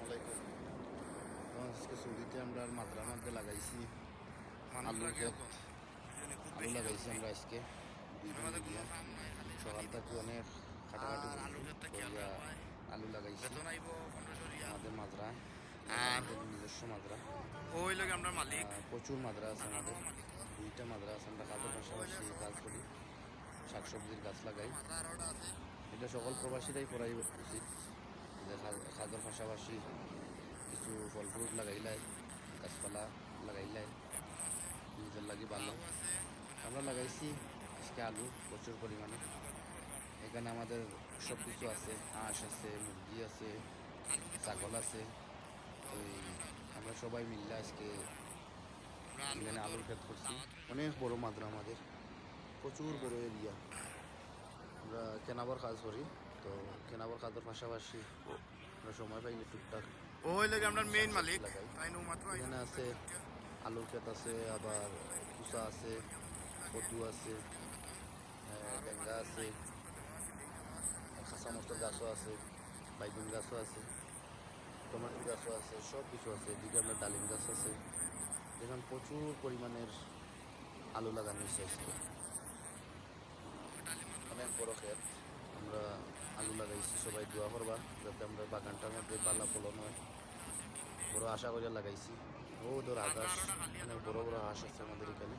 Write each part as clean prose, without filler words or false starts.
আলাইকুম। আজকে ছুটিতে আমরা মাদ্রার মধ্যে লাগাইছি আলু ক্ষেত। আলু লাগাইছি আমরা আজকে 2 দিন দিয়া সকাল থেকে অনেক খাটাখাটি করছি করিয়া আলু লাগাইছি আমাদের মাজরায়। আমাদের নিজস্ব মাজরা, প্রচুর মাজরা আছে আমাদের। 2টা মাজরা আছে। আমরা কাজের পাশাপাশি কাজ করি, শাকসবজির গাছ লাগাই। এটা সকল প্রবাসীরাই করাই উচিত যে কাজের পাশাপাশি কিছু ফল ফ্রুট লাগাইলাই, গাছপালা লাগাইলাই নিজের লাগি ভালো। আমরা লাগাইছি আজকে আলু প্রচুর পরিমাণে। এখানে আমাদের সব কিছু আছে, হাঁস আছে, মুরগি আছে, ছাগল আছে। ওই আমরা সবাই মিললে আজকে এখানে আলুর ক্ষেত করছি। অনেক বড় মাত্রা আমাদের, প্রচুর বড় এরিয়া। আমরা কেনাবার কাজ করি, তো কেনাবার কাজের পাশাপাশি আমরা সময় পাইলে টুকটাক আমরা মেইন মালিক লাগাই। এখানে আছে আলুর ক্ষেত আছে, আবার কুসা আছে, কদু আছে, বেঙ্গা আছে, খাসা মরিচের গাছও আছে, বাইগুন গাছও আছে, টমেটোর গাছও আছে, সব কিছু আছে। এদিকে আপনার ডালিম গাছ আছে। যেখানে প্রচুর পরিমাণের আলু লাগানো হয়েছে আজকে। অনেক বড় ক্ষেত। আমরা আলু লাগাইছি, সবাই দোয়া করবা যাতে আমরা বাগানটার মধ্যে বালা ফলন হয়। বড় আশা করে লাগাইছি। ও ধর আকাশ, অনেক বড় বড় হাঁস আছে আমাদের এখানে।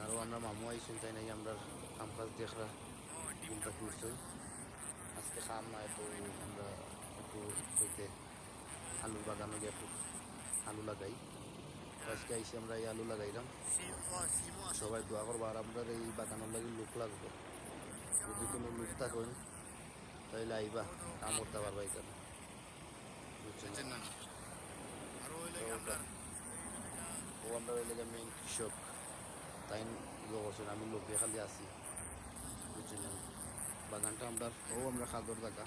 আরও আমরা মামু আইসুন, তাই নাই আমরা কাম কাজ দেখরা ঘুমটা তুলছে। আজকে খাম নাই, তো আমরা একটু হইতে আলুর বাগানে গিয়ে একটু আলু লাগাই। আজকে আইসি আমরা এই আলু লাগাইলাম। সবাই দোয়া করবো। আর আমরা এই বাগানের লাগে লোক লাগবে। যদি কোনো লোক থাকেন তাহলে আইবা, কাম করতে পারবা এখানে, বুঝছেন না? ও আমরা ওই লেগে মেইন কৃষক, তাই করছেন। আমি লোকে খালি আছি, বুঝছেন? বাগানটা আমরা আমরা খাদর জায়গা।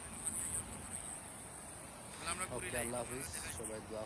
ওকে, আল্লাহ হাফিজ। সবাই দোয়া